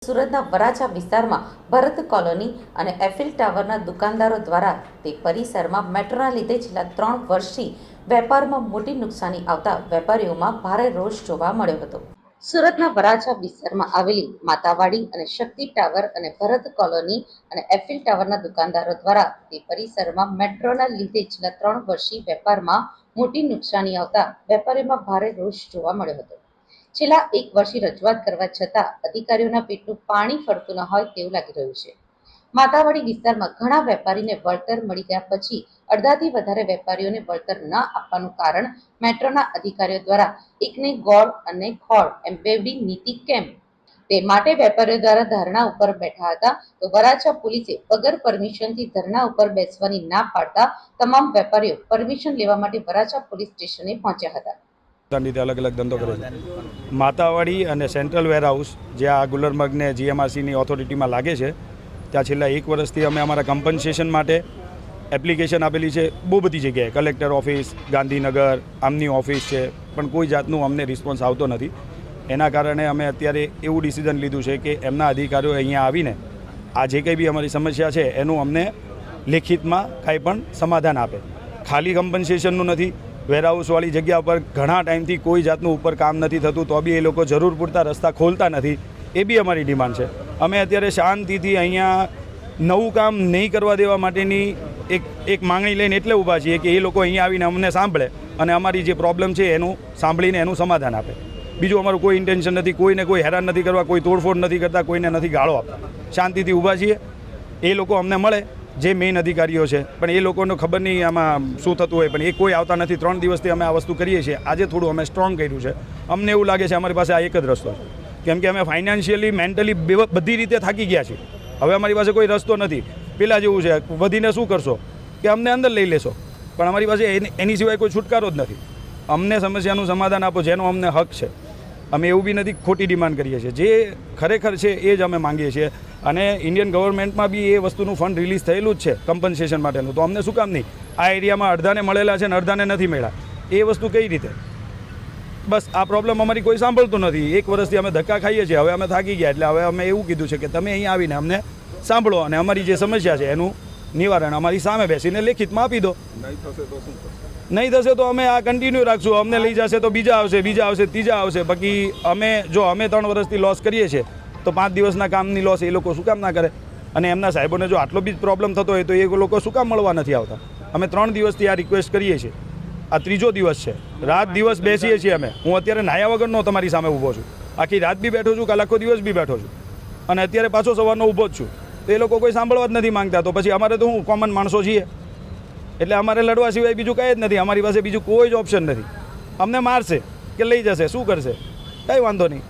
સુરતના વરાછા વિસ્તારમાં ભરત કોલોની અને એફિલ ટાવરના દુકાનદારો દ્વારા તે પરિસરમાં મેટ્રોના લીધે છેલ્લા 3 વર્ષથી વેપારમાં મોટી નુકસાની આવતા વેપારીઓમાં ભારે રોષ જોવા મળ્યો હતો। સુરતના વરાછા વિસ્તારમાં આવેલી માતાવાડી અને શક્તિ ટાવર અને ભરત કોલોની અને એફિલ ટાવરના દુકાનદારો દ્વારા તે પરિસરમાં મેટ્રોના લીધે છેલ્લા 3 વર્ષથી વેપારમાં મોટી નુકસાની આવતા વેપારીઓમાં ભારે રોષ જોવા મળ્યો હતો। છેલ્લા 1 વર્ષથી રજૂઆત કરવા છતાં અધિકારીઓના પેટનું પાણી ફરતું ન હોય તેવું લાગી રહ્યું છે। માતાવાડી વિસ્તારમાં ઘણા વેપારીને વળતર મળી ગયા પછી અડધાથી વધારે વેપારીઓને વળતર ન આપવાનું કારણ મેટ્રોના અધિકારીઓ દ્વારા એકને ગોળ અને ખોળ એમ બેવડી નીતિ કેમ તે માટે વેપારીઓ દ્વારા ધરણા ઉપર બેઠા હતા તો વરાછા પોલીસે વગર પરમિશનથી ધરણા ઉપર બેસવાની ના પાડતા તમામ વેપારીઓ પરમિશન લેવા માટે વરાછા પોલીસ સ્ટેશને પહોંચ્યા હતા। રીતે અલગ અલગ ધંધો કરે છે। માતાવાડી અને સેન્ટ્રલ વેરહાઉસ જે આ ગુલરમર્ગ ને જીએમઆરસીની ઓથોરિટીમાં લાગે છે ત્યાં છેલ્લા 1 વર્ષથી અમે અમારા કમ્પન્સેશન માટે એપ્લિકેશન આપેલી છે બહુ બધી જગ્યાએ, કલેક્ટર ઓફિસ, ગાંધીનગર, આમની ઓફિસ છે, પણ કોઈ જાતનું અમને રિસ્પોન્સ આવતો નથી। એના કારણે અમે અત્યારે એવું ડિસિઝન લીધું છે કે એમના અધિકારીઓ અહીંયા આવીને આ જે કંઈ બી અમારી સમસ્યા છે એનું અમને લેખિતમાં કાંઈ પણ સમાધાન આપે। ખાલી કમ્પન્સેશનનું નથી, વેરહાઉસવાળી જગ્યા પર ઘણા ટાઈમથી કોઈ જાતનું ઉપર કામ નથી થતું તો બી એ લોકો જરૂર પૂરતા રસ્તા ખોલતા નથી, એ બી અમારી ડિમાન્ડ છે। અમે અત્યારે શાંતિથી અહીંયા નવું કામ નહીં કરવા દેવા માટેની એક માંગણી લઈને એટલે ઊભા છીએ કે એ લોકો અહીંયા આવીને અમને સાંભળે અને અમારી જે પ્રોબ્લેમ છે એનું સાંભળીને એનું સમાધાન આપે। બીજું અમારું કોઈ ઇન્ટેન્શન નથી, કોઈને કોઈ હેરાન નથી કરવા, કોઈ તોડફોડ નથી કરતા, કોઈને નથી ગાળો આપતા, શાંતિથી ઊભા છીએ। એ લોકો અમને મળે જે મેઇન અધિકારીઓ છે, પણ એ લોકોને ખબર નહીં આમાં શું થતું હોય, પણ એ કોઈ આવતા નથી। 3 દિવસથી અમે આ વસ્તુ કરીએ છીએ, આજે થોડું અમે સ્ટ્રોંગ કર્યું છે। અમને એવું લાગે છે અમારી પાસે આ એક જ રસ્તો છે, કેમ કે અમે ફાઇનાન્શિયલી, મેન્ટલી બધી રીતે થાકી ગયા છીએ। હવે અમારી પાસે કોઈ રસ્તો નથી। પેલા જેવું છે, વધીને શું કરશો કે અમને અંદર લઈ લેશો, પણ અમારી પાસે એની સિવાય કોઈ છુટકારો જ નથી। અમને સમસ્યાનું સમાધાન આપો, જેનો અમને હક છે। અમે એવું બી નથી ખોટી ડિમાન્ડ કરીએ છીએ, જે ખરેખર છે એ જ અમે માંગીએ છીએ। અને ઇન્ડિયન ગવર્મેન્ટમાં બી એ વસ્તુનું ફંડ રિલીઝ થયેલું જ છે કમ્પન્સેશન માટેનું, તો અમને શું કામ નહીં? આ એરિયામાં અડધાને મળેલા છે અને અડધાને નથી મળ્યા, એ વસ્તુ કઈ રીતે? બસ આ પ્રોબ્લેમ અમારી કોઈ સાંભળતું નથી। 1 વર્ષથી અમે ધક્કા ખાઈએ છીએ, હવે અમે થાકી ગયા, એટલે હવે અમે એવું કીધું છે કે તમે અહીં આવીને અમને સાંભળો અને અમારી જે સમસ્યા છે એનું નિવારણ અમારી સામે બેસીને લેખિતમાં આપી દો। નહીં થશે તો અમે આ કન્ટિન્યુ રાખશું, અમને લઈ જશે તો બીજા આવશે, ત્રીજા આવશે। બાકી અમે 3 વર્ષથી લોસ કરીએ છીએ તો 5 દિવસના કામની લોસ એ લોકો શું કામ ના કરે? અને એમના સાહેબોને જો આટલો બી પ્રોબ્લેમ થતો હોય તો એ લોકો શું કામ મળવા નથી આવતા? અમે 3 દિવસથી આ રિક્વેસ્ટ કરીએ છીએ, આ 3જો દિવસ છે, રાત દિવસ બેસીએ છીએ અમે। હું અત્યારે નાયા વગરનો તમારી સામે ઊભો છું, આખી રાત બી બેઠો છું, કાલ આખો દિવસ બી બેઠો છું, અને અત્યારે પાછો સવારનો ઊભો જ છું। તો એ લોકો કોઈ સાંભળવા જ નથી માંગતા, તો પછી અમારે તો હું કોમન માણસો છીએ, એટલે અમારે લડવા સિવાય બીજું કંઈ જ નથી। અમારી પાસે બીજું કોઈ જ ઓપ્શન નથી। અમને મારશે કે લઈ જશે, શું કરશે? કંઈ વાંધો નહીં,